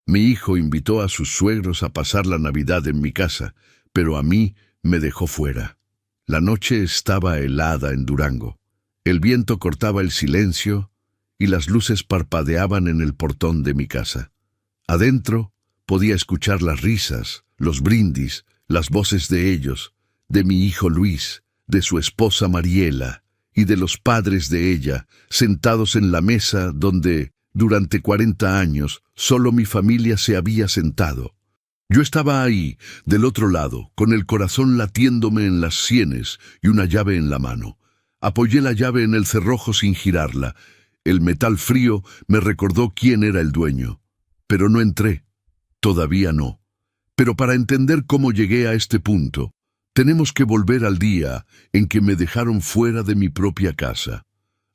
Mi hijo invitó a sus suegros a pasar la Navidad en mi casa, pero a mí me dejó fuera. La noche estaba helada en Durango. El viento cortaba el silencio y las luces parpadeaban en el portón de mi casa. Adentro podía escuchar las risas, los brindis, las voces de ellos, de mi hijo Luis, de su esposa Mariela y de los padres de ella, sentados en la mesa donde, durante 40 años, solo mi familia se había sentado. Yo estaba ahí, del otro lado, con el corazón latiéndome en las sienes y una llave en la mano. Apoyé la llave en el cerrojo sin girarla. El metal frío me recordó quién era el dueño. Pero no entré. Todavía no. Pero para entender cómo llegué a este punto, tenemos que volver al día en que me dejaron fuera de mi propia casa.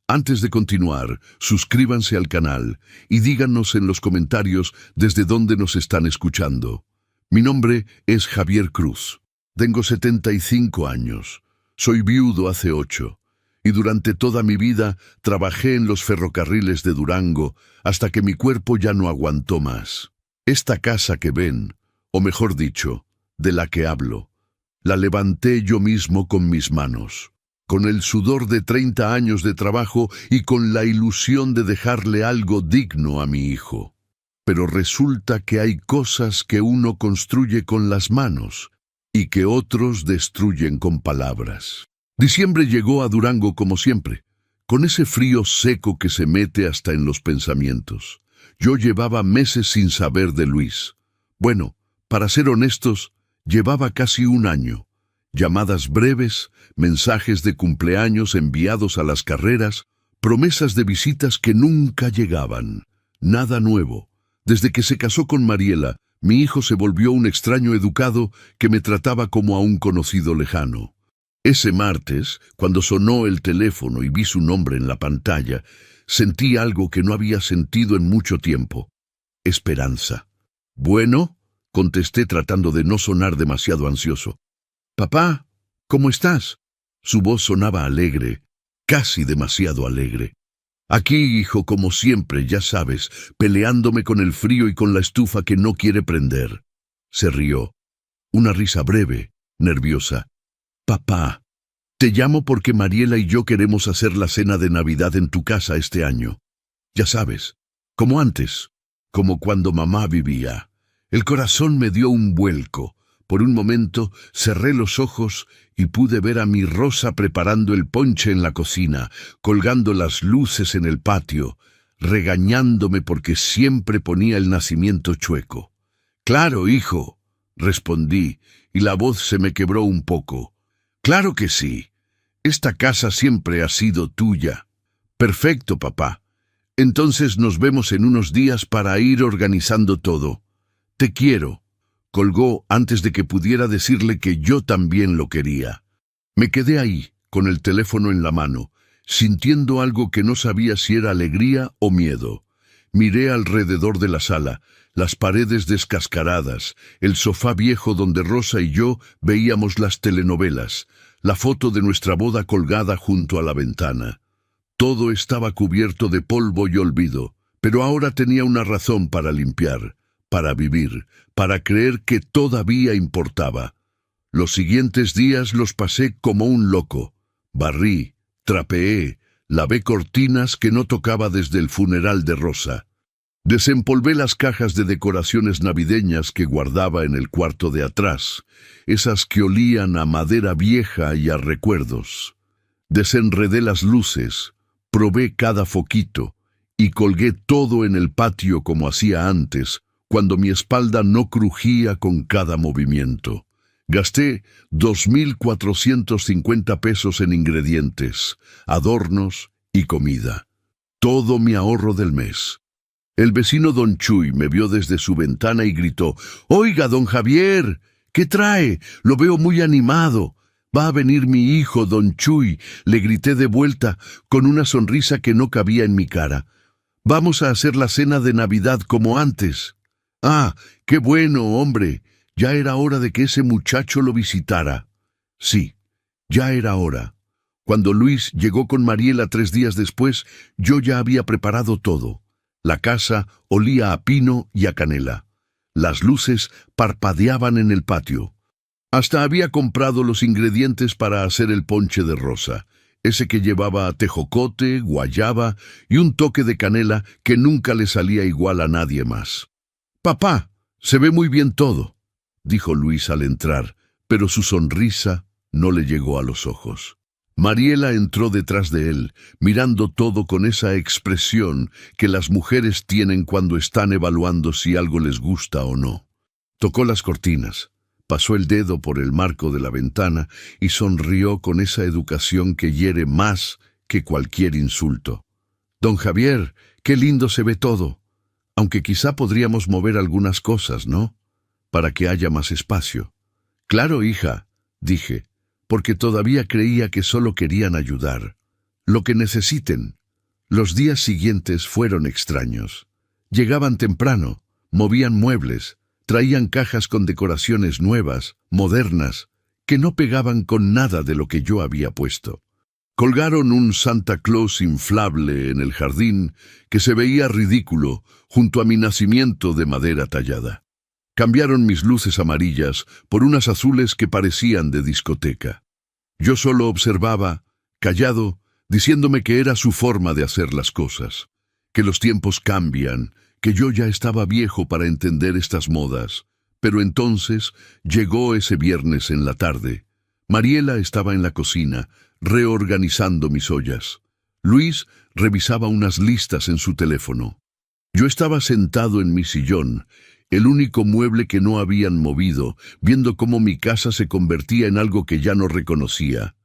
Antes de continuar, suscríbanse al canal y díganos en los comentarios desde dónde nos están escuchando. Mi nombre es Javier Cruz. Tengo 75 años. Soy viudo hace 8. Y durante toda mi vida trabajé en los ferrocarriles de Durango hasta que mi cuerpo ya no aguantó más. Esta casa que ven, o mejor dicho, de la que hablo, la levanté yo mismo con mis manos, con el sudor de 30 años de trabajo y con la ilusión de dejarle algo digno a mi hijo. Pero resulta que hay cosas que uno construye con las manos y que otros destruyen con palabras. Diciembre llegó a Durango como siempre, con ese frío seco que se mete hasta en los pensamientos. Yo llevaba meses sin saber de Luis. Bueno, para ser honestos, llevaba casi un año. Llamadas breves, mensajes de cumpleaños enviados a las carreras, promesas de visitas que nunca llegaban. Nada nuevo. Desde que se casó con Mariela, mi hijo se volvió un extraño educado que me trataba como a un conocido lejano. Ese martes, cuando sonó el teléfono y vi su nombre en la pantalla, sentí algo que no había sentido en mucho tiempo. Esperanza. «Bueno», contesté tratando de no sonar demasiado ansioso. «Papá, ¿cómo estás?» Su voz sonaba alegre, casi demasiado alegre. «Aquí, hijo, como siempre, ya sabes, peleándome con el frío y con la estufa que no quiere prender». Se rió. Una risa breve, nerviosa. «Papá, te llamo porque Mariela y yo queremos hacer la cena de Navidad en tu casa este año. Ya sabes, como antes, como cuando mamá vivía». El corazón me dio un vuelco. Por un momento cerré los ojos y pude ver a mi Rosa preparando el ponche en la cocina, colgando las luces en el patio, regañándome porque siempre ponía el nacimiento chueco. «Claro, hijo», respondí, y la voz se me quebró un poco. «Claro que sí. Esta casa siempre ha sido tuya». «Perfecto, papá. Entonces nos vemos en unos días para ir organizando todo. Te quiero», colgó antes de que pudiera decirle que yo también lo quería. Me quedé ahí, con el teléfono en la mano, sintiendo algo que no sabía si era alegría o miedo. Miré alrededor de la sala, las paredes descascaradas, el sofá viejo donde Rosa y yo veíamos las telenovelas, la foto de nuestra boda colgada junto a la ventana. Todo estaba cubierto de polvo y olvido, pero ahora tenía una razón para limpiar, para vivir, para creer que todavía importaba. Los siguientes días los pasé como un loco. Barrí, trapeé, lavé cortinas que no tocaba desde el funeral de Rosa. Desempolvé las cajas de decoraciones navideñas que guardaba en el cuarto de atrás, esas que olían a madera vieja y a recuerdos. Desenredé las luces, probé cada foquito y colgué todo en el patio como hacía antes, cuando mi espalda no crujía con cada movimiento. Gasté 2,450 pesos en ingredientes, adornos y comida. Todo mi ahorro del mes. El vecino don Chuy me vio desde su ventana y gritó: «Oiga, don Javier, ¿qué trae? Lo veo muy animado». «Va a venir mi hijo, don Chuy», le grité de vuelta, con una sonrisa que no cabía en mi cara. «Vamos a hacer la cena de Navidad como antes». «Ah, qué bueno, hombre. Ya era hora de que ese muchacho lo visitara». Sí, ya era hora. Cuando Luis llegó con Mariela 3 días después, yo ya había preparado todo. La casa olía a pino y a canela. Las luces parpadeaban en el patio. Hasta había comprado los ingredientes para hacer el ponche de rosa, ese que llevaba tejocote, guayaba y un toque de canela que nunca le salía igual a nadie más. «Papá, se ve muy bien todo», dijo Luis al entrar, pero su sonrisa no le llegó a los ojos. Mariela entró detrás de él, mirando todo con esa expresión que las mujeres tienen cuando están evaluando si algo les gusta o no. Tocó las cortinas, pasó el dedo por el marco de la ventana y sonrió con esa educación que hiere más que cualquier insulto. «Don Javier, qué lindo se ve todo. Aunque quizá podríamos mover algunas cosas, ¿no? Para que haya más espacio». «Claro, hija», dije, porque todavía creía que solo querían ayudar. «Lo que necesiten». Los días siguientes fueron extraños. Llegaban temprano, movían muebles, traían cajas con decoraciones nuevas, modernas, que no pegaban con nada de lo que yo había puesto. Colgaron un Santa Claus inflable en el jardín que se veía ridículo junto a mi nacimiento de madera tallada. Cambiaron mis luces amarillas por unas azules que parecían de discoteca. Yo solo observaba, callado, diciéndome que era su forma de hacer las cosas, que los tiempos cambian, que yo ya estaba viejo para entender estas modas. Pero entonces llegó ese viernes en la tarde. Mariela estaba en la cocina, reorganizando mis ollas. Luis revisaba unas listas en su teléfono. Yo estaba sentado en mi sillón, el único mueble que no habían movido, viendo cómo mi casa se convertía en algo que ya no reconocía.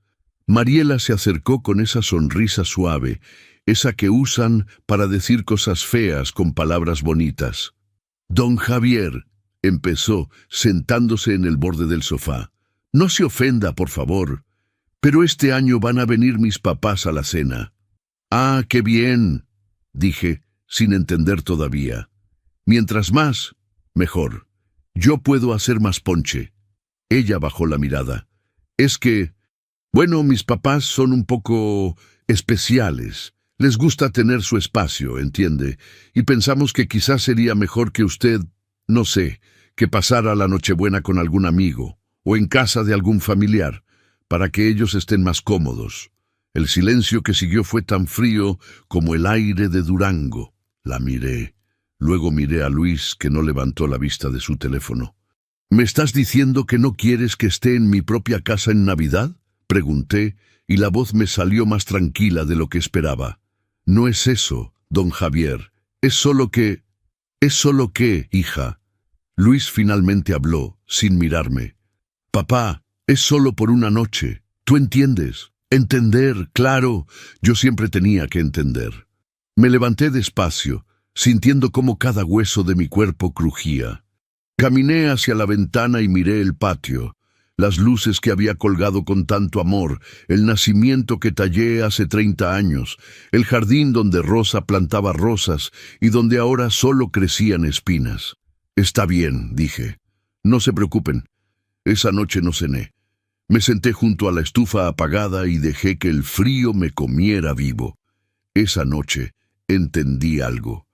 Mariela se acercó con esa sonrisa suave, esa que usan para decir cosas feas con palabras bonitas. «Don Javier», empezó, sentándose en el borde del sofá, «no se ofenda, por favor, pero este año van a venir mis papás a la cena». «Ah, qué bien», dije, sin entender todavía. «Mientras más, mejor. Yo puedo hacer más ponche». Ella bajó la mirada. «Es que, bueno, mis papás son un poco especiales. Les gusta tener su espacio, ¿entiende? Y pensamos que quizás sería mejor que usted, no sé, que pasara la Nochebuena con algún amigo o en casa de algún familiar, para que ellos estén más cómodos». El silencio que siguió fue tan frío como el aire de Durango. La miré. Luego miré a Luis, que no levantó la vista de su teléfono. «¿Me estás diciendo que no quieres que esté en mi propia casa en Navidad?», pregunté, y la voz me salió más tranquila de lo que esperaba. «No es eso, don Javier. Es solo que, hija». Luis finalmente habló, sin mirarme. «Papá, es solo por una noche. ¿Tú entiendes? Entender, claro. Yo siempre tenía que entender». Me levanté despacio, sintiendo cómo cada hueso de mi cuerpo crujía. Caminé hacia la ventana y miré el patio, las luces que había colgado con tanto amor, el nacimiento que tallé hace 30 años, el jardín donde Rosa plantaba rosas y donde ahora solo crecían espinas. «Está bien», dije. «No se preocupen. Esa noche no cené. Me senté junto a la estufa apagada y dejé que el frío me comiera vivo. Esa noche entendí algo.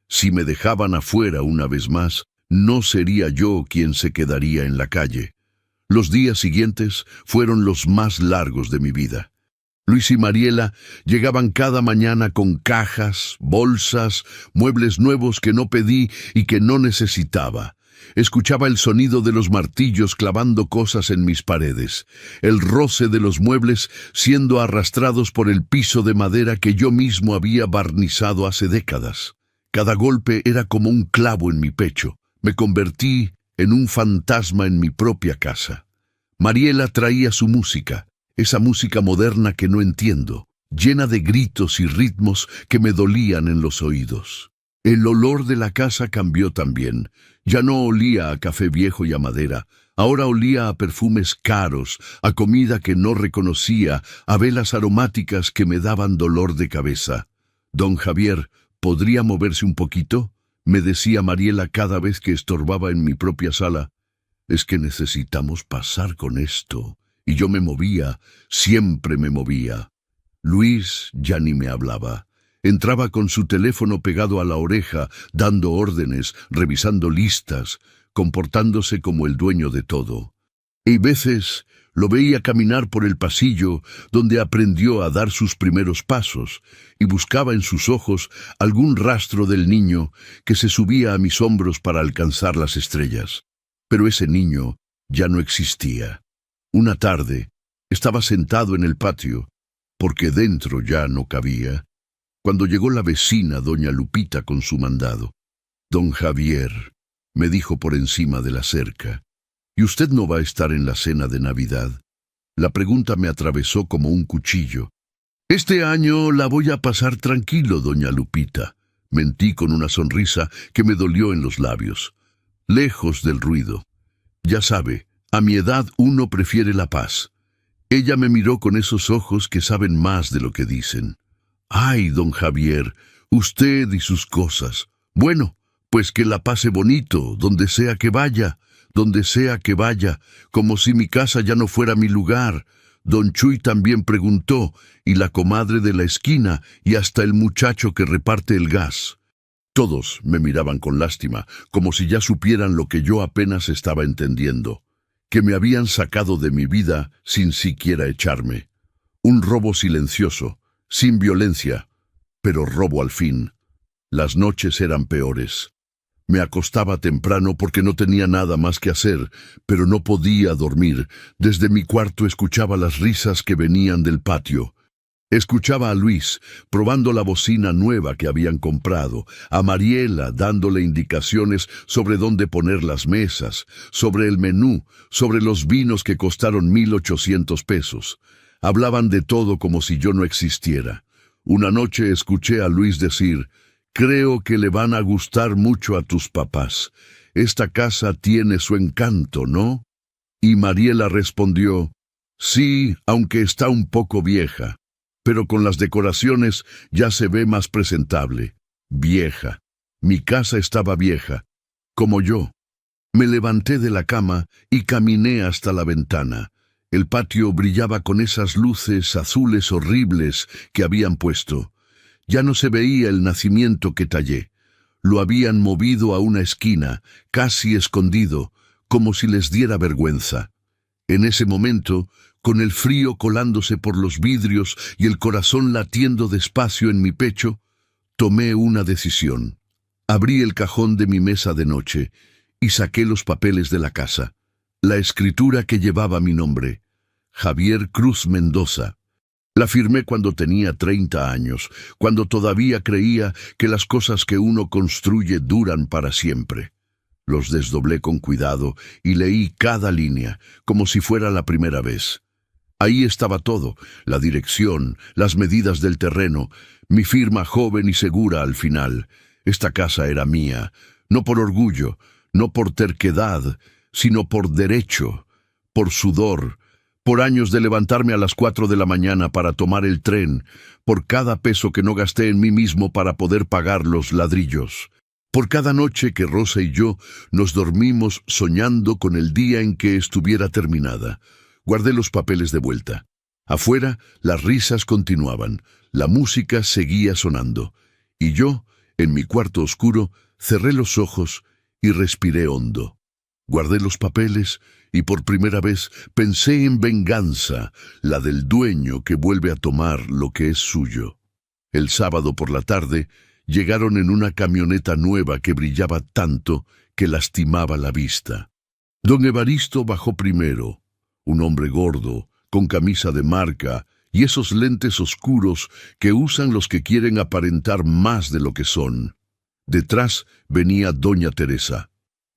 Si me dejaban afuera una vez más, no sería yo quien se quedaría en la calle». Los días siguientes fueron los más largos de mi vida. Luis y Mariela llegaban cada mañana con cajas, bolsas, muebles nuevos que no pedí y que no necesitaba. Escuchaba el sonido de los martillos clavando cosas en mis paredes, el roce de los muebles siendo arrastrados por el piso de madera que yo mismo había barnizado hace décadas. Cada golpe era como un clavo en mi pecho. Me convertí en un fantasma en mi propia casa. Mariela traía su música, esa música moderna que no entiendo, llena de gritos y ritmos que me dolían en los oídos. El olor de la casa cambió también. Ya no olía a café viejo y a madera. Ahora olía a perfumes caros, a comida que no reconocía, a velas aromáticas que me daban dolor de cabeza. «Don Javier, ¿podría moverse un poquito?», me decía Mariela cada vez que estorbaba en mi propia sala. «Es que necesitamos pasar con esto». Y yo me movía, siempre me movía. Luis ya ni me hablaba. Entraba con su teléfono pegado a la oreja, dando órdenes, revisando listas, comportándose como el dueño de todo. Y veces lo veía caminar por el pasillo donde aprendió a dar sus primeros pasos y buscaba en sus ojos algún rastro del niño que se subía a mis hombros para alcanzar las estrellas. Pero ese niño ya no existía. Una tarde estaba sentado en el patio, porque dentro ya no cabía, cuando llegó la vecina doña Lupita con su mandado. «Don Javier», me dijo por encima de la cerca, «¿y usted no va a estar en la cena de Navidad?». La pregunta me atravesó como un cuchillo. «Este año la voy a pasar tranquilo, doña Lupita», mentí con una sonrisa que me dolió en los labios. Lejos del ruido. Ya sabe, a mi edad uno prefiere la paz. Ella me miró con esos ojos que saben más de lo que dicen. «Ay, don Javier, usted y sus cosas. Bueno, pues que la pase bonito, donde sea que vaya, como si mi casa ya no fuera mi lugar». Don Chuy también preguntó, y la comadre de la esquina, y hasta el muchacho que reparte el gas. Todos me miraban con lástima, como si ya supieran lo que yo apenas estaba entendiendo, que me habían sacado de mi vida sin siquiera echarme. Un robo silencioso, sin violencia, pero robo al fin. Las noches eran peores. Me acostaba temprano porque no tenía nada más que hacer, pero no podía dormir. Desde mi cuarto escuchaba las risas que venían del patio. Escuchaba a Luis, probando la bocina nueva que habían comprado, a Mariela dándole indicaciones sobre dónde poner las mesas, sobre el menú, sobre los vinos que costaron 1,800 pesos. Hablaban de todo como si yo no existiera. Una noche escuché a Luis decir: «Creo que le van a gustar mucho a tus papás. Esta casa tiene su encanto, ¿no?». Y Mariela respondió: «Sí, aunque está un poco vieja, pero con las decoraciones ya se ve más presentable». Vieja. Mi casa estaba vieja, como yo. Me levanté de la cama y caminé hasta la ventana. El patio brillaba con esas luces azules horribles que habían puesto. Ya no se veía el nacimiento que tallé. Lo habían movido a una esquina, casi escondido, como si les diera vergüenza. En ese momento, con el frío colándose por los vidrios y el corazón latiendo despacio en mi pecho, tomé una decisión. Abrí el cajón de mi mesa de noche y saqué los papeles de la casa. La escritura que llevaba mi nombre: Javier Cruz Mendoza. La firmé cuando tenía 30 años, cuando todavía creía que las cosas que uno construye duran para siempre. Los desdoblé con cuidado y leí cada línea, como si fuera la primera vez. Ahí estaba todo: la dirección, las medidas del terreno, mi firma joven y segura al final. Esta casa era mía, no por orgullo, no por terquedad, sino por derecho, por sudor, por años de levantarme a las 4 de la mañana para tomar el tren, por cada peso que no gasté en mí mismo para poder pagar los ladrillos, por cada noche que Rosa y yo nos dormimos soñando con el día en que estuviera terminada. Guardé los papeles de vuelta. Afuera, las risas continuaban, la música seguía sonando, y yo, en mi cuarto oscuro, cerré los ojos y respiré hondo. Guardé los papeles y por primera vez pensé en venganza, la del dueño que vuelve a tomar lo que es suyo. El sábado por la tarde llegaron en una camioneta nueva que brillaba tanto que lastimaba la vista. Don Evaristo bajó primero, un hombre gordo, con camisa de marca y esos lentes oscuros que usan los que quieren aparentar más de lo que son. Detrás venía doña Teresa,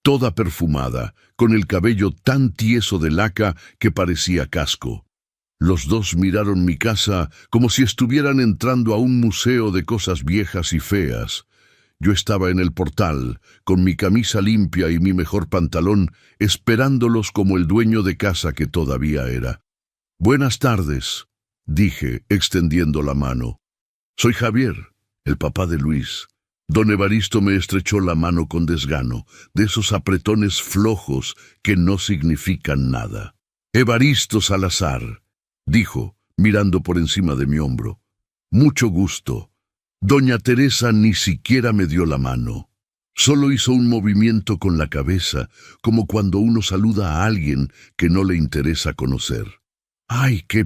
toda perfumada, con el cabello tan tieso de laca que parecía casco. Los dos miraron mi casa como si estuvieran entrando a un museo de cosas viejas y feas. Yo estaba en el portal, con mi camisa limpia y mi mejor pantalón, esperándolos como el dueño de casa que todavía era. «Buenas tardes», dije, extendiendo la mano. «Soy Javier, el papá de Luis». Don Evaristo me estrechó la mano con desgano, de esos apretones flojos que no significan nada. «Evaristo Salazar», dijo, mirando por encima de mi hombro. «Mucho gusto. Doña Teresa ni siquiera me dio la mano. Solo hizo un movimiento con la cabeza, como cuando uno saluda a alguien que no le interesa conocer. ¡Ay, qué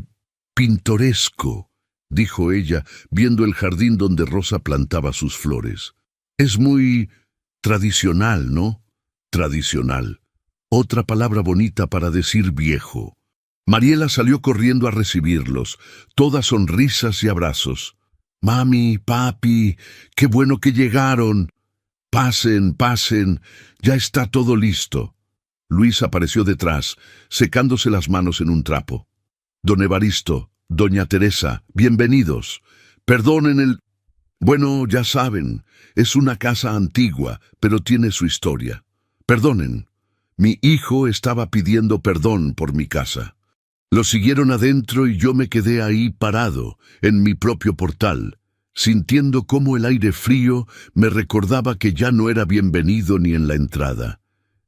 pintoresco!, dijo ella, viendo el jardín donde Rosa plantaba sus flores. Es muy tradicional, ¿no? Tradicional. Otra palabra bonita para decir viejo. Mariela salió corriendo a recibirlos, toda sonrisas y abrazos. «Mami, papi, qué bueno que llegaron. Pasen, pasen, ya está todo listo». Luis apareció detrás, secándose las manos en un trapo. «Don Evaristo, doña Teresa, bienvenidos. Perdonen el... Bueno, ya saben, es una casa antigua, pero tiene su historia. Perdonen, mi hijo estaba pidiendo perdón por mi casa. Lo siguieron adentro y yo me quedé ahí parado, en mi propio portal, sintiendo cómo el aire frío me recordaba que ya no era bienvenido ni en la entrada.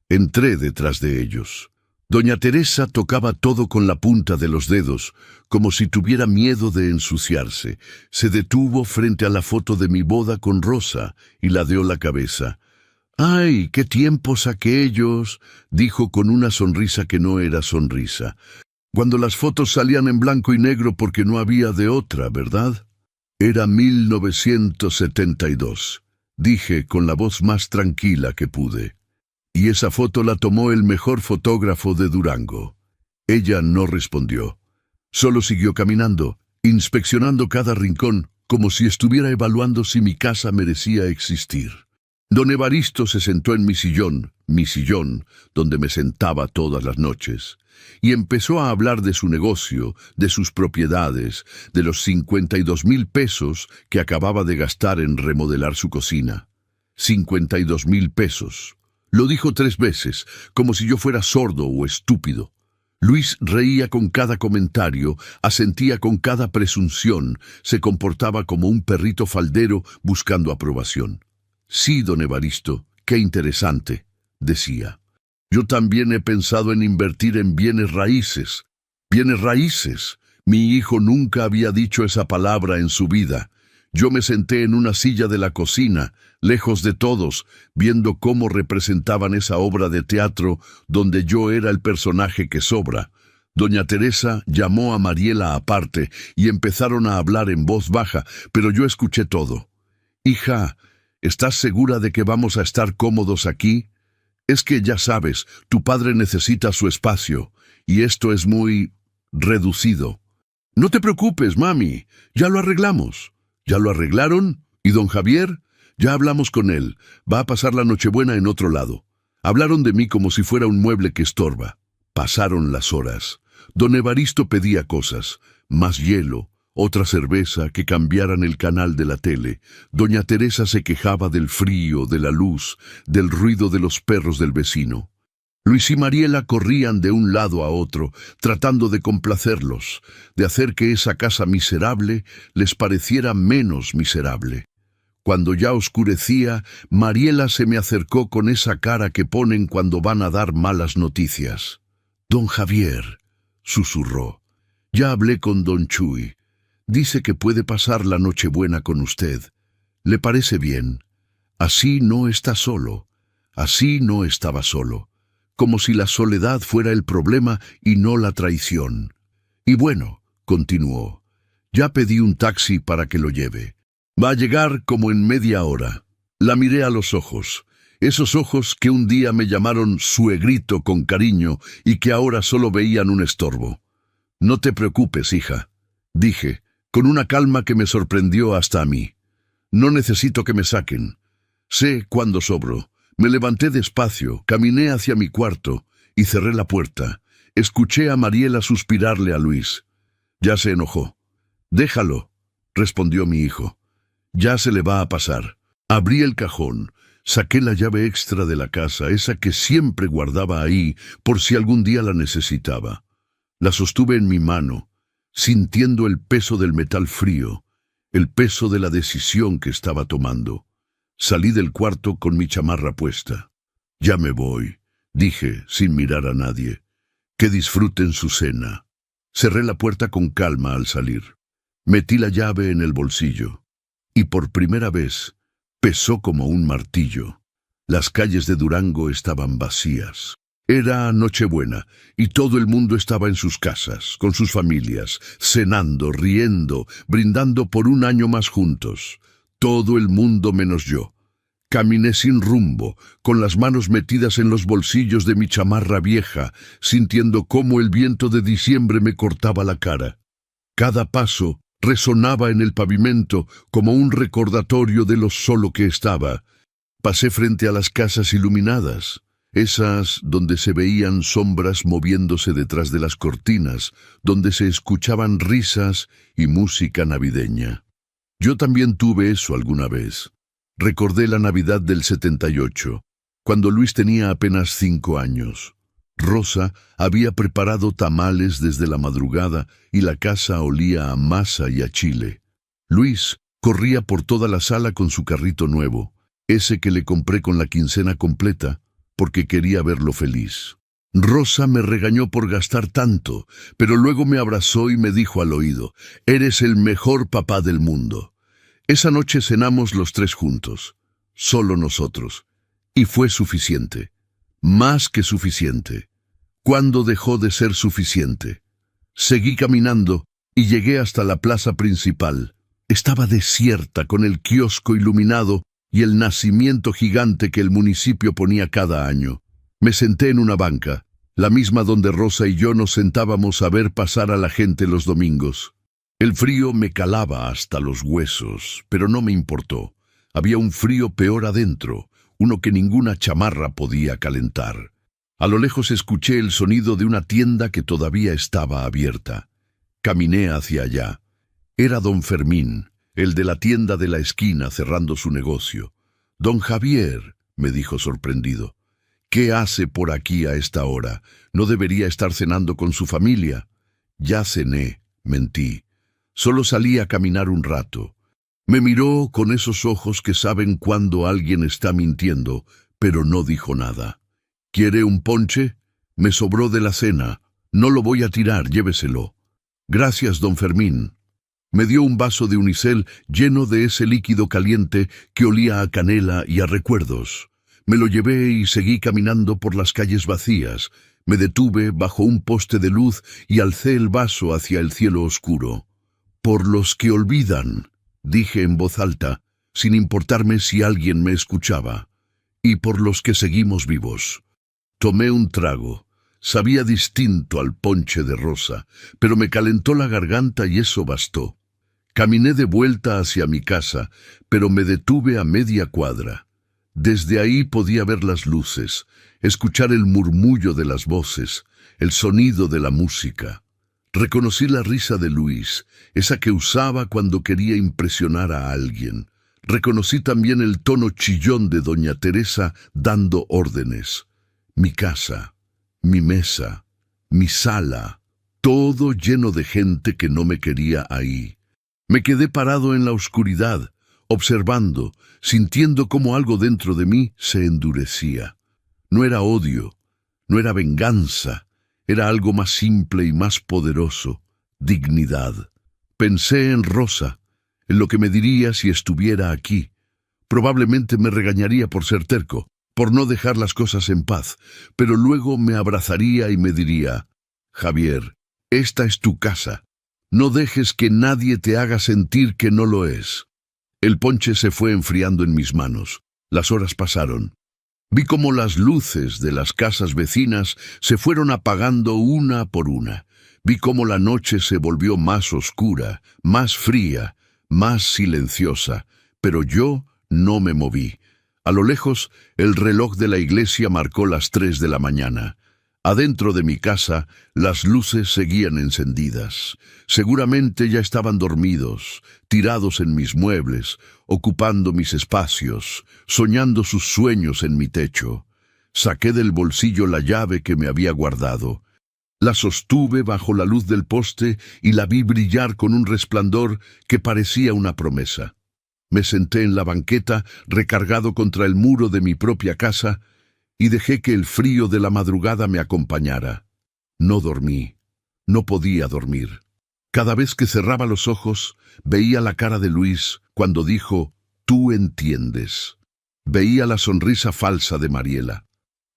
Entré detrás de ellos. Doña Teresa tocaba todo con la punta de los dedos, como si tuviera miedo de ensuciarse. Se detuvo frente a la foto de mi boda con Rosa y ladeó la cabeza. «¡Ay, qué tiempos aquellos!», dijo con una sonrisa que no era sonrisa. «Cuando las fotos salían en blanco y negro porque no había de otra, ¿verdad?». «Era 1972», dije con la voz más tranquila que pude. «Y esa foto la tomó el mejor fotógrafo de Durango». Ella no respondió. Solo siguió caminando, inspeccionando cada rincón, como si estuviera evaluando si mi casa merecía existir. Don Evaristo se sentó en mi sillón, donde me sentaba todas las noches, y empezó a hablar de su negocio, de sus propiedades, de los 52,000 pesos que acababa de gastar en remodelar su cocina. 52,000 pesos. Lo dijo 3 veces, como si yo fuera sordo o estúpido. Luis reía con cada comentario, asentía con cada presunción, se comportaba como un perrito faldero buscando aprobación. «Sí, don Evaristo, qué interesante», decía. «Yo también he pensado en invertir en bienes raíces». «Bienes raíces». Mi hijo nunca había dicho esa palabra en su vida. Yo me senté en una silla de la cocina, lejos de todos, viendo cómo representaban esa obra de teatro donde yo era el personaje que sobra. Doña Teresa llamó a Mariela aparte y empezaron a hablar en voz baja, pero yo escuché todo. «Hija, ¿estás segura de que vamos a estar cómodos aquí? Es que ya sabes, tu padre necesita su espacio, y esto es muy reducido». «No te preocupes, mami, ya lo arreglamos». «¿Ya lo arreglaron? ¿Y don Javier?» «Ya hablamos con él, va a pasar la Nochebuena en otro lado». Hablaron de mí como si fuera un mueble que estorba. Pasaron las horas. Don Evaristo pedía cosas, más hielo, otra cerveza, que cambiaran el canal de la tele. Doña Teresa se quejaba del frío, de la luz, del ruido de los perros del vecino. Luis y Mariela corrían de un lado a otro, tratando de complacerlos, de hacer que esa casa miserable les pareciera menos miserable. Cuando ya oscurecía, Mariela se me acercó con esa cara que ponen cuando van a dar malas noticias. «Don Javier», susurró, «ya hablé con don Chuy. Dice que puede pasar la Nochebuena con usted. ¿Le parece bien? Así no está solo. Así no estaba solo. Como si la soledad fuera el problema y no la traición. Y bueno», continuó, «ya pedí un taxi para que lo lleve. Va a llegar como en media hora». La miré a los ojos, esos ojos que un día me llamaron suegrito con cariño y que ahora solo veían un estorbo. «No te preocupes, hija», dije, con una calma que me sorprendió hasta a mí. «No necesito que me saquen. Sé cuándo sobro». Me levanté despacio, caminé hacia mi cuarto y cerré la puerta. Escuché a Mariela suspirarle a Luis. Ya se enojó. «Déjalo», respondió mi hijo. «Ya se le va a pasar». Abrí el cajón, saqué la llave extra de la casa, esa que siempre guardaba ahí por si algún día la necesitaba. La sostuve en mi mano, sintiendo el peso del metal frío, el peso de la decisión que estaba tomando. Salí del cuarto con mi chamarra puesta. «Ya me voy», dije, sin mirar a nadie. «Que disfruten su cena». Cerré la puerta con calma al salir. Metí la llave en el bolsillo. y por primera vez pesó como un martillo. Las calles de Durango estaban vacías. Era Nochebuena, y todo el mundo estaba en sus casas, con sus familias, cenando, riendo, brindando por un año más juntos. Todo el mundo menos yo. Caminé sin rumbo, con las manos metidas en los bolsillos de mi chamarra vieja, sintiendo cómo el viento de diciembre me cortaba la cara. Cada paso resonaba en el pavimento como un recordatorio de lo solo que estaba. Pasé frente a las casas iluminadas, esas donde se veían sombras moviéndose detrás de las cortinas, donde se escuchaban risas y música navideña. Yo también tuve eso alguna vez. Recordé la Navidad del 78, cuando Luis tenía apenas 5 años. Rosa había preparado tamales desde la madrugada y la casa olía a masa y a chile. Luis corría por toda la sala con su carrito nuevo, ese que le compré con la quincena completa, porque quería verlo feliz. Rosa me regañó por gastar tanto, pero luego me abrazó y me dijo al oído: «Eres el mejor papá del mundo». Esa noche cenamos los 3 juntos, solo nosotros, y fue suficiente, más que suficiente. ¿Cuándo dejó de ser suficiente? Seguí caminando y llegué hasta la plaza principal. Estaba desierta, con el kiosco iluminado y el nacimiento gigante que el municipio ponía cada año. Me senté en una banca, la misma donde Rosa y yo nos sentábamos a ver pasar a la gente los domingos. El frío me calaba hasta los huesos, pero no me importó. Había un frío peor adentro, uno que ninguna chamarra podía calentar. A lo lejos escuché el sonido de una tienda que todavía estaba abierta. Caminé hacia allá. Era don Fermín, el de la tienda de la esquina, cerrando su negocio. «Don Javier», me dijo sorprendido, «¿qué hace por aquí a esta hora? ¿No debería estar cenando con su familia?» «Ya cené», mentí. «Solo salí a caminar un rato». Me miró con esos ojos que saben cuando alguien está mintiendo, pero no dijo nada. «¿Quiere un ponche? Me sobró de la cena. No lo voy a tirar, lléveselo». «Gracias, don Fermín». Me dio un vaso de unicel lleno de ese líquido caliente que olía a canela y a recuerdos. Me lo llevé y seguí caminando por las calles vacías. Me detuve bajo un poste de luz y alcé el vaso hacia el cielo oscuro. «Por los que olvidan», dije en voz alta, sin importarme si alguien me escuchaba. «Y por los que seguimos vivos». Tomé un trago. Sabía distinto al ponche de Rosa, pero me calentó la garganta y eso bastó. Caminé de vuelta hacia mi casa, pero me detuve a media cuadra. Desde ahí podía ver las luces, escuchar el murmullo de las voces, el sonido de la música. Reconocí la risa de Luis, esa que usaba cuando quería impresionar a alguien. Reconocí también el tono chillón de doña Teresa dando órdenes. Mi casa, mi mesa, mi sala, todo lleno de gente que no me quería ahí. Me quedé parado en la oscuridad, observando, sintiendo cómo algo dentro de mí se endurecía. No era odio, no era venganza, era algo más simple y más poderoso: dignidad. Pensé en Rosa, en lo que me diría si estuviera aquí. Probablemente me regañaría por ser terco, por no dejar las cosas en paz, pero luego me abrazaría y me diría: «Javier, esta es tu casa. No dejes que nadie te haga sentir que no lo es». El ponche se fue enfriando en mis manos. Las horas pasaron. Vi cómo las luces de las casas vecinas se fueron apagando una por una. Vi cómo la noche se volvió más oscura, más fría, más silenciosa, pero yo no me moví. A lo lejos, el reloj de la iglesia marcó las 3 de la mañana. Adentro de mi casa, las luces seguían encendidas. Seguramente ya estaban dormidos, tirados en mis muebles, ocupando mis espacios, soñando sus sueños en mi techo. Saqué del bolsillo la llave que me había guardado. La sostuve bajo la luz del poste y la vi brillar con un resplandor que parecía una promesa. Me senté en la banqueta, recargado contra el muro de mi propia casa, y dejé que el frío de la madrugada me acompañara. No dormí. No podía dormir. Cada vez que cerraba los ojos, veía la cara de Luis cuando dijo, «Tú entiendes». Veía la sonrisa falsa de Mariela.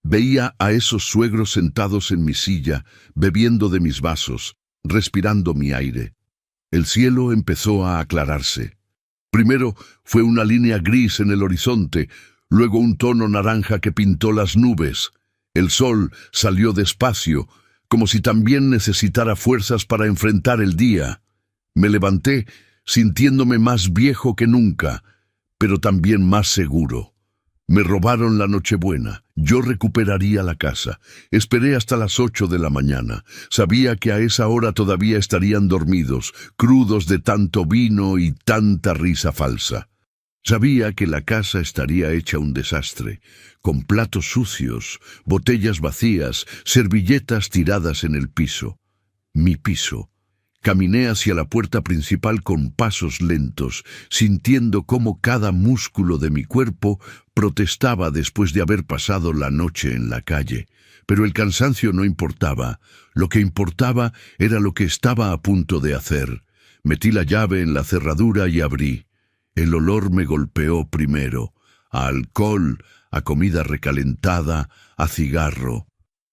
Veía a esos suegros sentados en mi silla, bebiendo de mis vasos, respirando mi aire. El cielo empezó a aclararse. Primero fue una línea gris en el horizonte, luego un tono naranja que pintó las nubes. El sol salió despacio, como si también necesitara fuerzas para enfrentar el día. Me levanté, sintiéndome más viejo que nunca, pero también más seguro. Me robaron la Nochebuena. Yo recuperaría la casa. Esperé hasta las 8 de la mañana. Sabía que a esa hora todavía estarían dormidos, crudos de tanto vino y tanta risa falsa. Sabía que la casa estaría hecha un desastre, con platos sucios, botellas vacías, servilletas tiradas en el piso. Mi piso. Caminé hacia la puerta principal con pasos lentos, sintiendo cómo cada músculo de mi cuerpo protestaba después de haber pasado la noche en la calle. Pero el cansancio no importaba. Lo que importaba era lo que estaba a punto de hacer. Metí la llave en la cerradura y abrí. El olor me golpeó primero, a alcohol, a comida recalentada, a cigarro.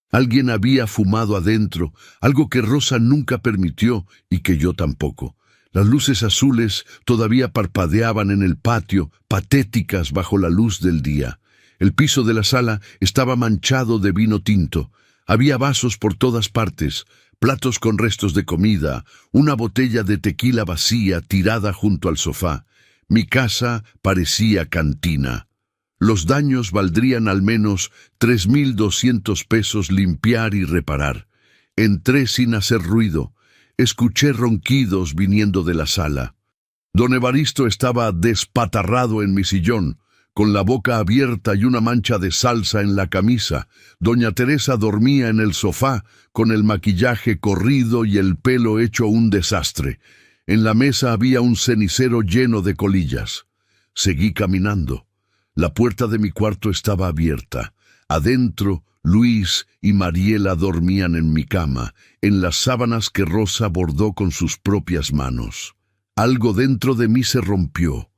Alguien había fumado adentro, algo que Rosa nunca permitió y que yo tampoco. Las luces azules todavía parpadeaban en el patio, patéticas bajo la luz del día. El piso de la sala estaba manchado de vino tinto. Había vasos por todas partes, platos con restos de comida, una botella de tequila vacía tirada junto al sofá. Mi casa parecía cantina. Los daños valdrían al menos 3.200 pesos limpiar y reparar. Entré sin hacer ruido. Escuché ronquidos viniendo de la sala. Don Evaristo estaba despatarrado en mi sillón, con la boca abierta y una mancha de salsa en la camisa. Doña Teresa dormía en el sofá, con el maquillaje corrido y el pelo hecho un desastre. En la mesa había un cenicero lleno de colillas. Seguí caminando. La puerta de mi cuarto estaba abierta. Adentro, Luis y Mariela dormían en mi cama, en las sábanas que Rosa bordó con sus propias manos. Algo dentro de mí se rompió.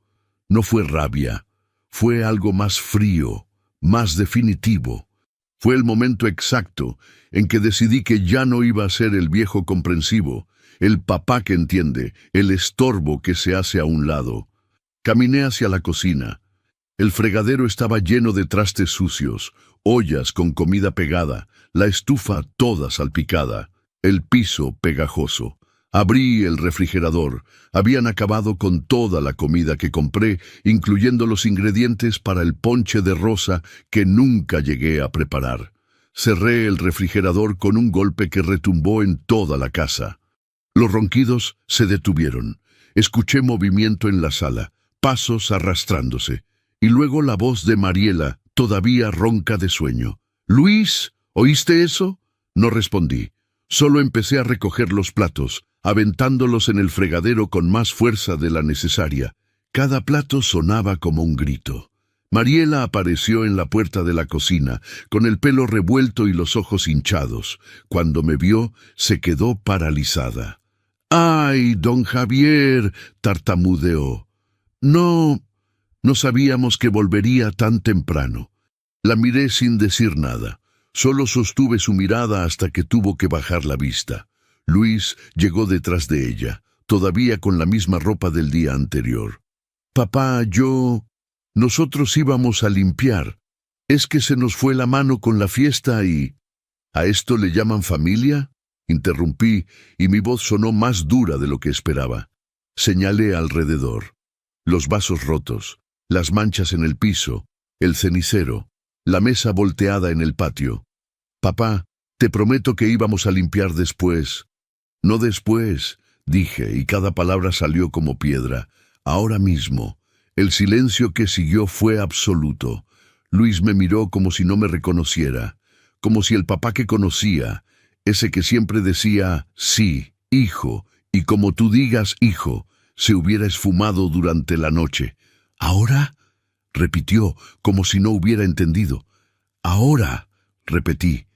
No fue rabia, fue algo más frío, más definitivo. Fue el momento exacto en que decidí que ya no iba a ser el viejo comprensivo, el papá que entiende, el estorbo que se hace a un lado. Caminé hacia la cocina. El fregadero estaba lleno de trastes sucios, ollas con comida pegada, la estufa toda salpicada, el piso pegajoso. Abrí el refrigerador. Habían acabado con toda la comida que compré, incluyendo los ingredientes para el ponche de Rosa que nunca llegué a preparar. Cerré el refrigerador con un golpe que retumbó en toda la casa. Los ronquidos se detuvieron. Escuché movimiento en la sala, pasos arrastrándose. Y luego la voz de Mariela, todavía ronca de sueño. «Luis, ¿oíste eso?» No respondí. Solo empecé a recoger los platos, aventándolos en el fregadero con más fuerza de la necesaria. Cada plato sonaba como un grito. Mariela apareció en la puerta de la cocina, con el pelo revuelto y los ojos hinchados. Cuando me vio, se quedó paralizada. «¡Ay, don Javier!», tartamudeó. No sabíamos que volvería tan temprano. La miré sin decir nada. Solo sostuve su mirada hasta que tuvo que bajar la vista. Luis llegó detrás de ella, todavía con la misma ropa del día anterior. «Papá, nosotros íbamos a limpiar. Es que se nos fue la mano con la fiesta y...» «¿A esto le llaman familia?», interrumpí, y mi voz sonó más dura de lo que esperaba. Señalé alrededor. Los vasos rotos, las manchas en el piso, el cenicero, la mesa volteada en el patio. «Papá, te prometo que íbamos a limpiar después». «No después», dije, y cada palabra salió como piedra. «Ahora mismo». El silencio que siguió fue absoluto. Luis me miró como si no me reconociera, como si el papá que conocía, ese que siempre decía «sí, hijo», y como tú digas «hijo», se hubiera esfumado durante la noche. «¿Ahora?», repitió, como si no hubiera entendido. «Ahora», repetí,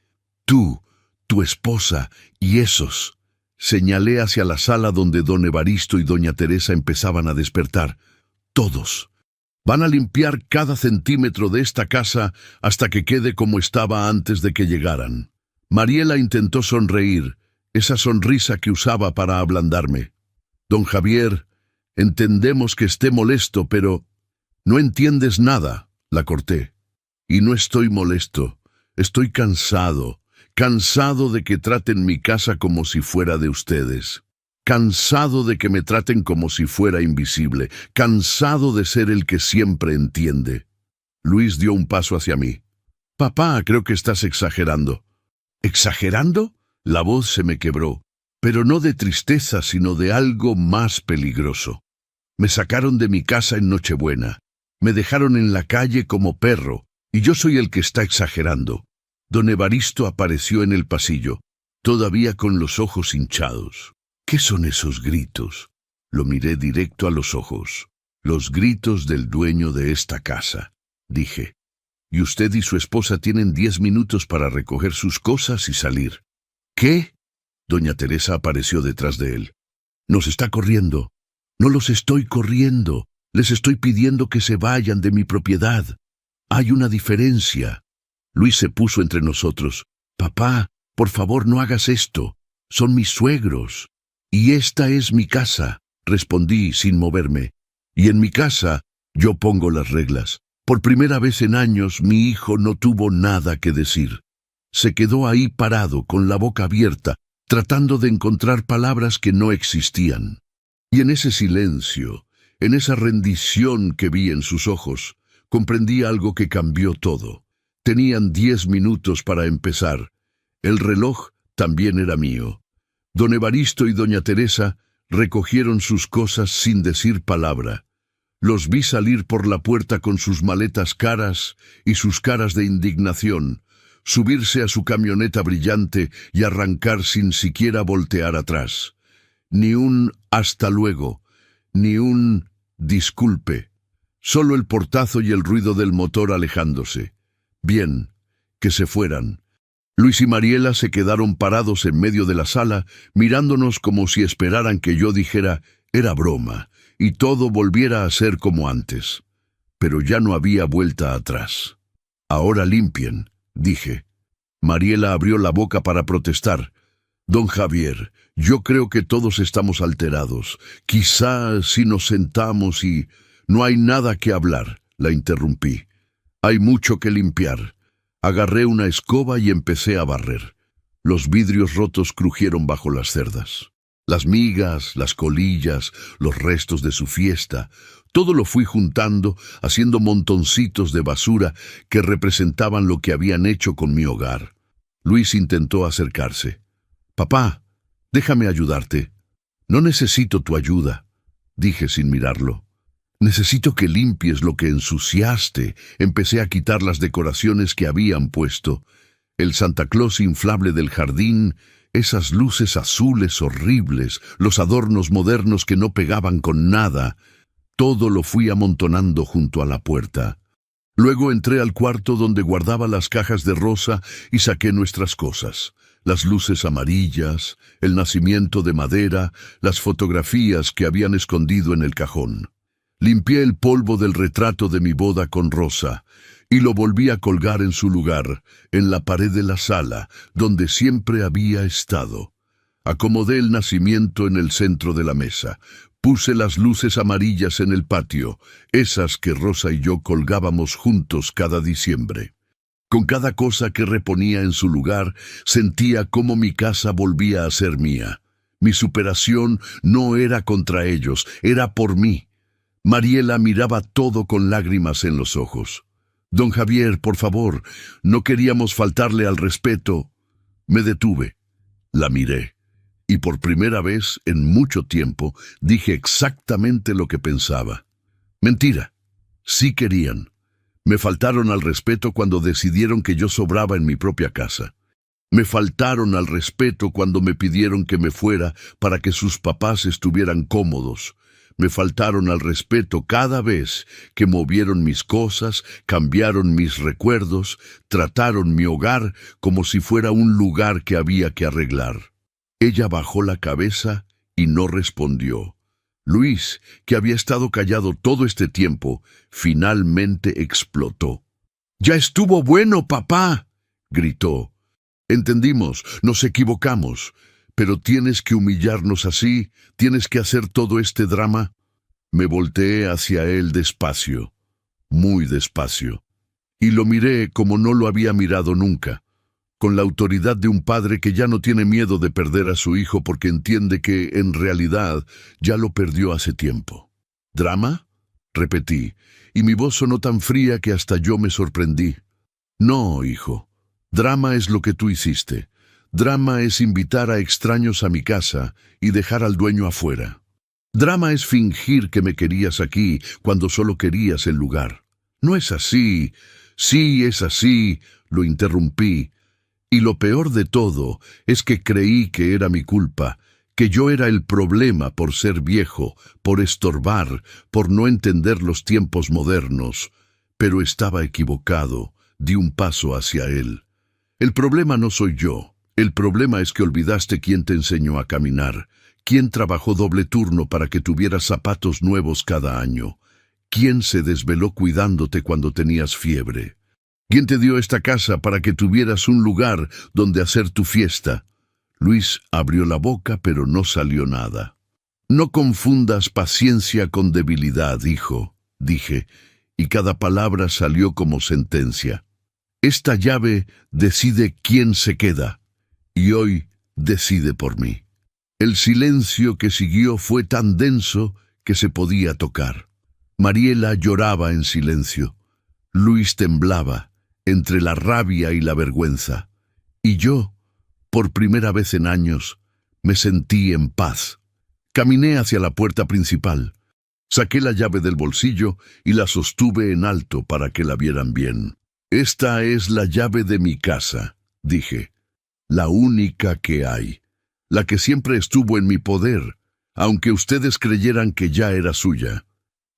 «tú, tu esposa y esos». Señalé hacia la sala donde don Evaristo y doña Teresa empezaban a despertar. Todos. Van a limpiar cada centímetro de esta casa hasta que quede como estaba antes de que llegaran. Mariela intentó sonreír, esa sonrisa que usaba para ablandarme. Don Javier, entendemos que esté molesto, pero no entiendes nada, la corté. Y no estoy molesto, estoy cansado de que traten mi casa como si fuera de ustedes. Cansado de que me traten como si fuera invisible, cansado de ser el que siempre entiende. Luis dio un paso hacia mí. Papá, creo que estás exagerando. ¿Exagerando? La voz se me quebró, pero no de tristeza, sino de algo más peligroso. Me sacaron de mi casa en Nochebuena, me dejaron en la calle como perro, y yo soy el que está exagerando. Don Evaristo apareció en el pasillo, todavía con los ojos hinchados. ¿Qué son esos gritos? Lo miré directo a los ojos. Los gritos del dueño de esta casa, dije. Y usted y su esposa tienen 10 minutos para recoger sus cosas y salir. ¿Qué? Doña Teresa apareció detrás de él. Nos está corriendo. No los estoy corriendo. Les estoy pidiendo que se vayan de mi propiedad. Hay una diferencia. Luis se puso entre nosotros. Papá, por favor no hagas esto. Son mis suegros. Y esta es mi casa, respondí sin moverme. Y en mi casa yo pongo las reglas. Por primera vez en años mi hijo no tuvo nada que decir. Se quedó ahí parado, con la boca abierta, tratando de encontrar palabras que no existían. Y en ese silencio, en esa rendición que vi en sus ojos, comprendí algo que cambió todo. Tenían 10 minutos para empezar. El reloj también era mío. Don Evaristo y doña Teresa recogieron sus cosas sin decir palabra. Los vi salir por la puerta con sus maletas caras y sus caras de indignación, subirse a su camioneta brillante y arrancar sin siquiera voltear atrás. Ni un hasta luego, ni un disculpe. Solo el portazo y el ruido del motor alejándose. Bien, que se fueran. Luis y Mariela se quedaron parados en medio de la sala, mirándonos como si esperaran que yo dijera «era broma» y todo volviera a ser como antes. Pero ya no había vuelta atrás. «Ahora limpien», dije. Mariela abrió la boca para protestar. «Don Javier, yo creo que todos estamos alterados. Quizá si nos sentamos y...» «No hay nada que hablar», la interrumpí. «Hay mucho que limpiar». Agarré una escoba y empecé a barrer. Los vidrios rotos crujieron bajo las cerdas. Las migas, las colillas, los restos de su fiesta, todo lo fui juntando, haciendo montoncitos de basura que representaban lo que habían hecho con mi hogar. Luis intentó acercarse. «Papá, déjame ayudarte». «No necesito tu ayuda», dije sin mirarlo. «Necesito que limpies lo que ensuciaste». Empecé a quitar las decoraciones que habían puesto. El Santa Claus inflable del jardín, esas luces azules horribles, los adornos modernos que no pegaban con nada. Todo lo fui amontonando junto a la puerta. Luego entré al cuarto donde guardaba las cajas de rosa y saqué nuestras cosas. Las luces amarillas, el nacimiento de madera, las fotografías que habían escondido en el cajón. Limpié el polvo del retrato de mi boda con Rosa y lo volví a colgar en su lugar, en la pared de la sala, donde siempre había estado. Acomodé el nacimiento en el centro de la mesa. Puse las luces amarillas en el patio, esas que Rosa y yo colgábamos juntos cada diciembre. Con cada cosa que reponía en su lugar, sentía cómo mi casa volvía a ser mía. Mi superación no era contra ellos, era por mí. Mariela miraba todo con lágrimas en los ojos. «Don Javier, por favor, no queríamos faltarle al respeto». Me detuve. La miré. Y por primera vez en mucho tiempo dije exactamente lo que pensaba. Mentira. Sí querían. Me faltaron al respeto cuando decidieron que yo sobraba en mi propia casa. Me faltaron al respeto cuando me pidieron que me fuera para que sus papás estuvieran cómodos. Me faltaron al respeto cada vez que movieron mis cosas, cambiaron mis recuerdos, trataron mi hogar como si fuera un lugar que había que arreglar. Ella bajó la cabeza y no respondió. Luis, que había estado callado todo este tiempo, finalmente explotó. «¡Ya estuvo bueno, papá!», gritó. «Entendimos, nos equivocamos, pero tienes que humillarnos así, tienes que hacer todo este drama». Me volteé hacia él despacio, muy despacio, y lo miré como no lo había mirado nunca, con la autoridad de un padre que ya no tiene miedo de perder a su hijo porque entiende que, en realidad, ya lo perdió hace tiempo. «¿Drama?», repetí, y mi voz sonó tan fría que hasta yo me sorprendí. «No, hijo. Drama es lo que tú hiciste. Drama es invitar a extraños a mi casa y dejar al dueño afuera. Drama es fingir que me querías aquí cuando solo querías el lugar. No es así». «Sí, es así», lo interrumpí. Y lo peor de todo es que creí que era mi culpa, que yo era el problema por ser viejo, por estorbar, por no entender los tiempos modernos. Pero estaba equivocado, di un paso hacia él. «El problema no soy yo. El problema es que olvidaste quién te enseñó a caminar, quién trabajó doble turno para que tuvieras zapatos nuevos cada año, quién se desveló cuidándote cuando tenías fiebre. ¿Quién te dio esta casa para que tuvieras un lugar donde hacer tu fiesta?». Luis abrió la boca, pero no salió nada. «No confundas paciencia con debilidad, hijo», dije, y cada palabra salió como sentencia. «Esta llave decide quién se queda, y hoy decide por mí». El silencio que siguió fue tan denso que se podía tocar. Mariela lloraba en silencio. Luis temblaba entre la rabia y la vergüenza. Y yo, por primera vez en años, me sentí en paz. Caminé hacia la puerta principal. Saqué la llave del bolsillo y la sostuve en alto para que la vieran bien. «Esta es la llave de mi casa», dije. «La única que hay. La que siempre estuvo en mi poder, aunque ustedes creyeran que ya era suya».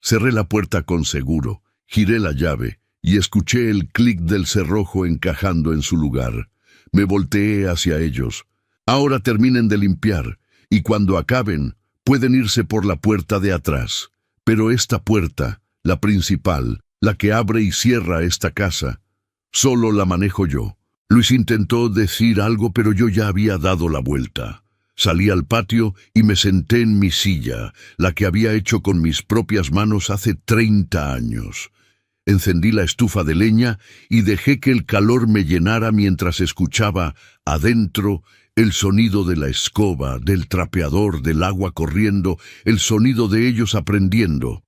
Cerré la puerta con seguro, giré la llave y escuché el clic del cerrojo encajando en su lugar. Me volteé hacia ellos. «Ahora terminen de limpiar, y cuando acaben, pueden irse por la puerta de atrás. Pero esta puerta, la principal, la que abre y cierra esta casa, solo la manejo yo». Luis intentó decir algo, pero yo ya había dado la vuelta. Salí al patio y me senté en mi silla, la que había hecho con mis propias manos hace 30 años. Encendí la estufa de leña y dejé que el calor me llenara mientras escuchaba, adentro, el sonido de la escoba, del trapeador, del agua corriendo, el sonido de ellos aprendiendo.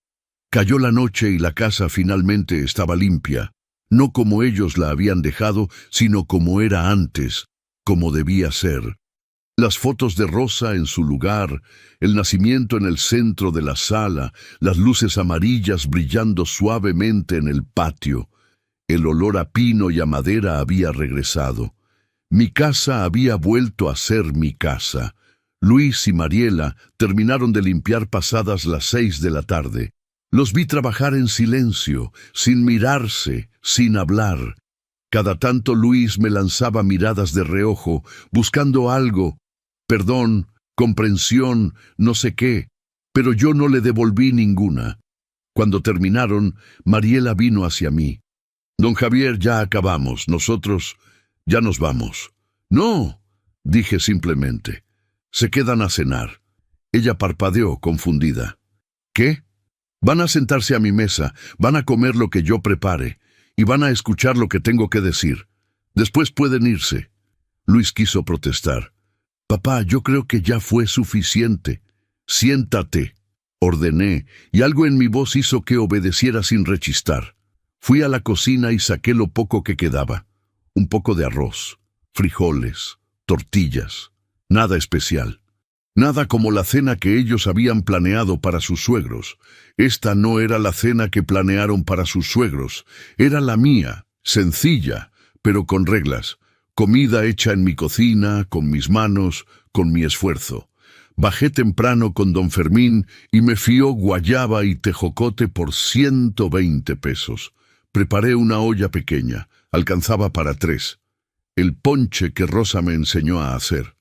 Cayó la noche y la casa finalmente estaba limpia, no como ellos la habían dejado, sino como era antes, como debía ser. Las fotos de Rosa en su lugar, el nacimiento en el centro de la sala, las luces amarillas brillando suavemente en el patio. El olor a pino y a madera había regresado. Mi casa había vuelto a ser mi casa. Luis y Mariela terminaron de limpiar pasadas las 6 de la tarde. Los vi trabajar en silencio, sin mirarse, sin hablar. Cada tanto Luis me lanzaba miradas de reojo, buscando algo, perdón, comprensión, no sé qué, pero yo no le devolví ninguna. Cuando terminaron, Mariela vino hacia mí. «Don Javier, ya acabamos, nosotros ya nos vamos». «No», dije simplemente. «Se quedan a cenar». Ella parpadeó, confundida. «¿Qué?». «Van a sentarse a mi mesa, van a comer lo que yo prepare, y van a escuchar lo que tengo que decir. Después pueden irse». Luis quiso protestar. «Papá, yo creo que ya fue suficiente». «Siéntate», ordené, y algo en mi voz hizo que obedeciera sin rechistar. Fui a la cocina y saqué lo poco que quedaba. Un poco de arroz, frijoles, tortillas, nada especial. Nada como la cena que ellos habían planeado para sus suegros. Esta no era la cena que planearon para sus suegros, era la mía, sencilla, pero con reglas. Comida hecha en mi cocina, con mis manos, con mi esfuerzo. Bajé temprano con don Fermín y me fió guayaba y tejocote por 120 pesos. Preparé una olla pequeña, alcanzaba para 3. El ponche que Rosa me enseñó a hacer.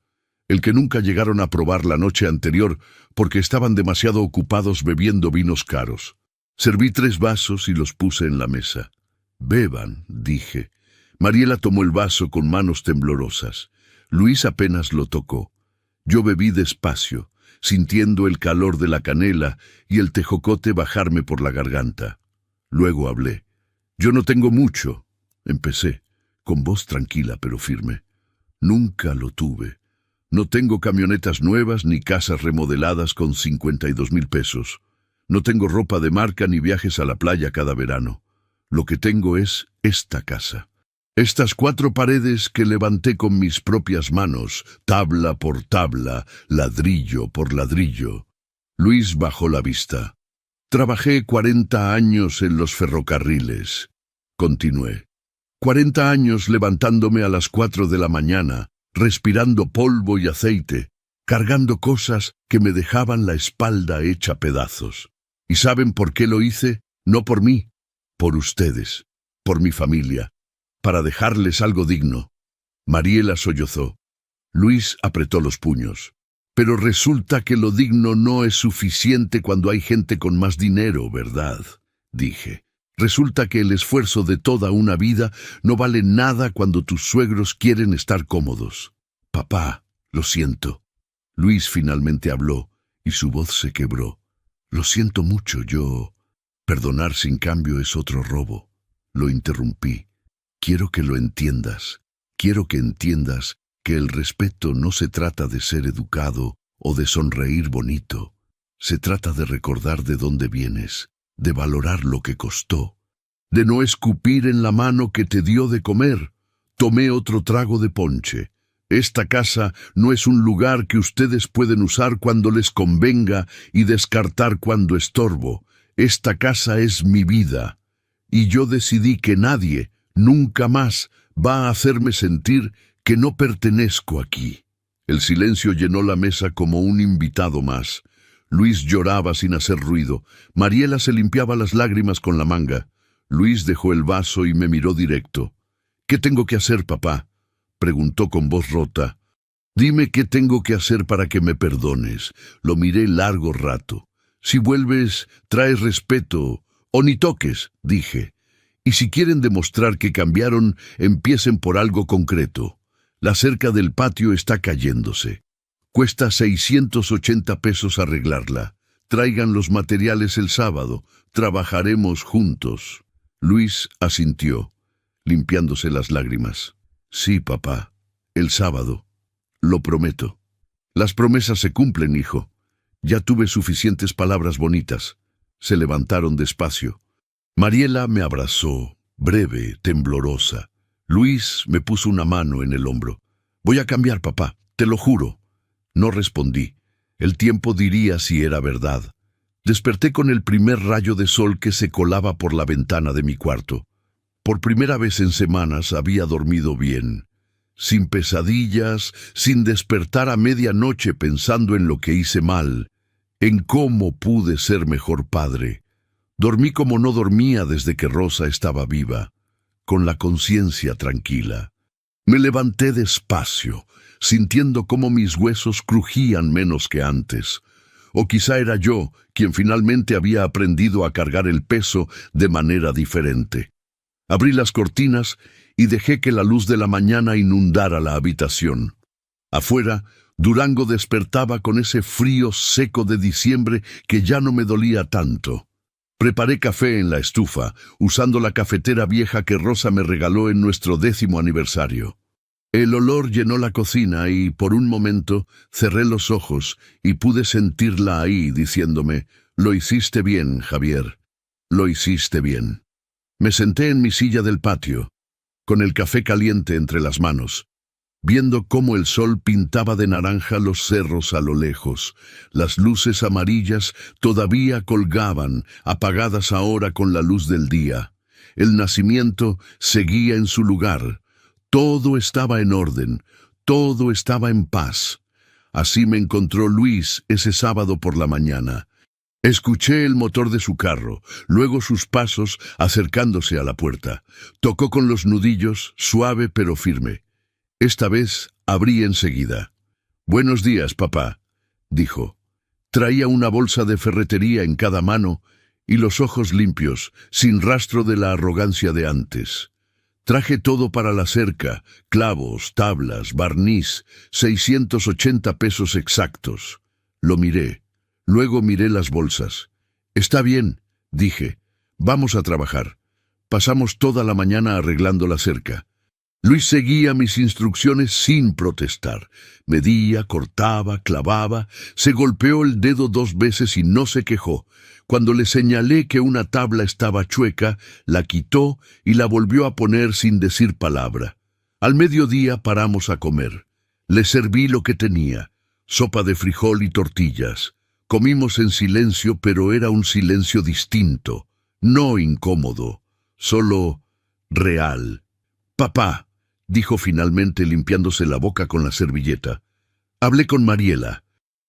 el que nunca llegaron a probar la noche anterior porque estaban demasiado ocupados bebiendo vinos caros. Serví 3 vasos y los puse en la mesa. «Beban», dije. Mariela tomó el vaso con manos temblorosas. Luis apenas lo tocó. Yo bebí despacio, sintiendo el calor de la canela y el tejocote bajarme por la garganta. Luego hablé. «Yo no tengo mucho», empecé, con voz tranquila pero firme. «Nunca lo tuve. No tengo camionetas nuevas ni casas remodeladas con 52,000 pesos. No tengo ropa de marca ni viajes a la playa cada verano. Lo que tengo es esta casa. Estas 4 paredes que levanté con mis propias manos, tabla por tabla, ladrillo por ladrillo». Luis bajó la vista. «Trabajé 40 años en los ferrocarriles», continué. 40 años levantándome a las 4 de la mañana, respirando polvo y aceite, cargando cosas que me dejaban la espalda hecha pedazos. ¿Y saben por qué lo hice? No por mí, por ustedes, por mi familia, para dejarles algo digno». Mariela sollozó. Luis apretó los puños. «Pero resulta que lo digno no es suficiente cuando hay gente con más dinero, ¿verdad?», dije. «Resulta que el esfuerzo de toda una vida no vale nada cuando tus suegros quieren estar cómodos». «Papá, lo siento». Luis finalmente habló y su voz se quebró. «Lo siento mucho, yo... Perdonar sin cambio es otro robo». Lo interrumpí. «Quiero que lo entiendas. Quiero que entiendas que el respeto no se trata de ser educado o de sonreír bonito. Se trata de recordar de dónde vienes, de valorar lo que costó, de no escupir en la mano que te dio de comer». Tomé otro trago de ponche. «Esta casa no es un lugar que ustedes pueden usar cuando les convenga y descartar cuando estorbo. Esta casa es mi vida. Y yo decidí que nadie, nunca más, va a hacerme sentir que no pertenezco aquí». El silencio llenó la mesa como un invitado más. Luis lloraba sin hacer ruido. Mariela se limpiaba las lágrimas con la manga. Luis dejó el vaso y me miró directo. «¿Qué tengo que hacer, papá?», preguntó con voz rota. «Dime qué tengo que hacer para que me perdones». Lo miré largo rato. «Si vuelves, traes respeto, o ni toques», dije. «Y si quieren demostrar que cambiaron, empiecen por algo concreto. La cerca del patio está cayéndose. Cuesta 680 pesos arreglarla. Traigan los materiales el sábado. Trabajaremos juntos». Luis asintió, limpiándose las lágrimas. «Sí, papá. El sábado. Lo prometo». «Las promesas se cumplen, hijo. Ya tuve suficientes palabras bonitas». Se levantaron despacio. Mariela me abrazó, breve, temblorosa. Luis me puso una mano en el hombro. «Voy a cambiar, papá, te lo juro». No respondí. El tiempo diría si era verdad. Desperté con el primer rayo de sol que se colaba por la ventana de mi cuarto. Por primera vez en semanas había dormido bien. Sin pesadillas, sin despertar a medianoche pensando en lo que hice mal, en cómo pude ser mejor padre. Dormí como no dormía desde que Rosa estaba viva, con la conciencia tranquila. Me levanté despacio, sintiendo cómo mis huesos crujían menos que antes. O quizá era yo quien finalmente había aprendido a cargar el peso de manera diferente. Abrí las cortinas y dejé que la luz de la mañana inundara la habitación. Afuera, Durango despertaba con ese frío seco de diciembre que ya no me dolía tanto. Preparé café en la estufa, usando la cafetera vieja que Rosa me regaló en nuestro 10º aniversario. El olor llenó la cocina y, por un momento, cerré los ojos y pude sentirla ahí diciéndome: «Lo hiciste bien, Javier. Lo hiciste bien». Me senté en mi silla del patio, con el café caliente entre las manos, viendo cómo el sol pintaba de naranja los cerros a lo lejos. Las luces amarillas todavía colgaban, apagadas ahora con la luz del día. El nacimiento seguía en su lugar. Todo estaba en orden, todo estaba en paz. Así me encontró Luis ese sábado por la mañana. Escuché el motor de su carro, luego sus pasos acercándose a la puerta. Tocó con los nudillos, suave pero firme. Esta vez abrí enseguida. Buenos días, papá, dijo. Traía una bolsa de ferretería en cada mano y los ojos limpios, sin rastro de la arrogancia de antes. Traje todo para la cerca, clavos, tablas, barniz, 680 pesos exactos. Lo miré. Luego miré las bolsas. Está bien, dije. Vamos a trabajar. Pasamos toda la mañana arreglando la cerca. Luis seguía mis instrucciones sin protestar. Medía, cortaba, clavaba, se golpeó el dedo 2 veces y no se quejó. Cuando le señalé que una tabla estaba chueca, la quitó y la volvió a poner sin decir palabra. Al mediodía paramos a comer. Le serví lo que tenía, sopa de frijol y tortillas. Comimos en silencio, pero era un silencio distinto, no incómodo, solo real. Papá, dijo finalmente limpiándose la boca con la servilleta. Hablé con Mariela.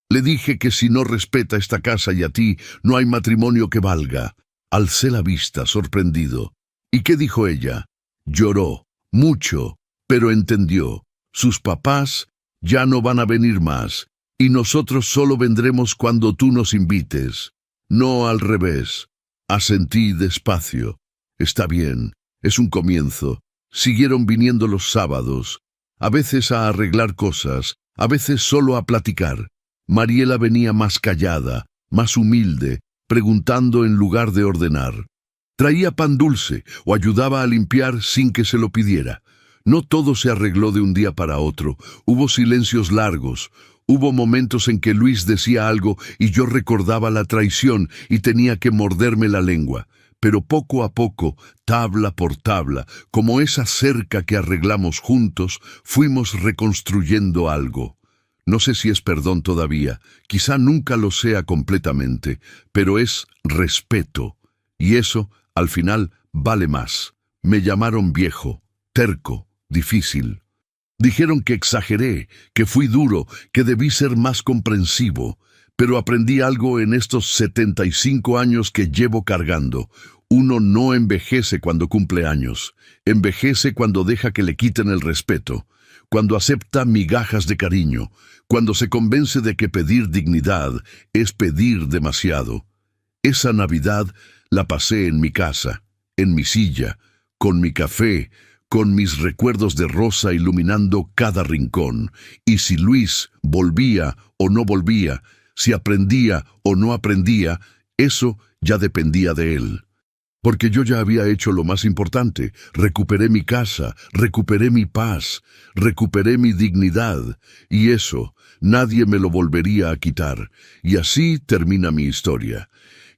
Le dije que si no respeta esta casa y a ti, no hay matrimonio que valga. Alcé la vista, sorprendido. ¿Y qué dijo ella? Lloró, mucho, pero entendió. Sus papás ya no van a venir más, y nosotros solo vendremos cuando tú nos invites. No al revés. Asentí despacio. Está bien, es un comienzo. Siguieron viniendo los sábados, a veces a arreglar cosas, a veces solo a platicar. Mariela venía más callada, más humilde, preguntando en lugar de ordenar. Traía pan dulce o ayudaba a limpiar sin que se lo pidiera. No todo se arregló de un día para otro. Hubo silencios largos. Hubo momentos en que Luis decía algo y yo recordaba la traición y tenía que morderme la lengua. Pero poco a poco, tabla por tabla, como esa cerca que arreglamos juntos, fuimos reconstruyendo algo. No sé si es perdón todavía, quizá nunca lo sea completamente, pero es respeto. Y eso, al final, vale más. Me llamaron viejo, terco, difícil. Dijeron que exageré, que fui duro, que debí ser más comprensivo. Pero aprendí algo en estos 75 años que llevo cargando. Uno no envejece cuando cumple años. Envejece cuando deja que le quiten el respeto. Cuando acepta migajas de cariño, cuando se convence de que pedir dignidad es pedir demasiado. Esa Navidad la pasé en mi casa, en mi silla, con mi café, con mis recuerdos de Rosa iluminando cada rincón. Y si Luis volvía o no volvía, si aprendía o no aprendía, eso ya dependía de él. Porque yo ya había hecho lo más importante. Recuperé mi casa, recuperé mi paz, recuperé mi dignidad. Y eso, nadie me lo volvería a quitar. Y así termina mi historia.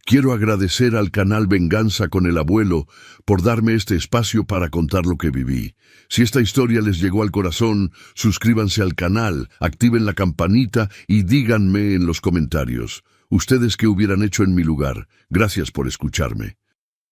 Quiero agradecer al canal Venganza con el Abuelo por darme este espacio para contar lo que viví. Si esta historia les llegó al corazón, suscríbanse al canal, activen la campanita y díganme en los comentarios. ¿Ustedes qué hubieran hecho en mi lugar? Gracias por escucharme.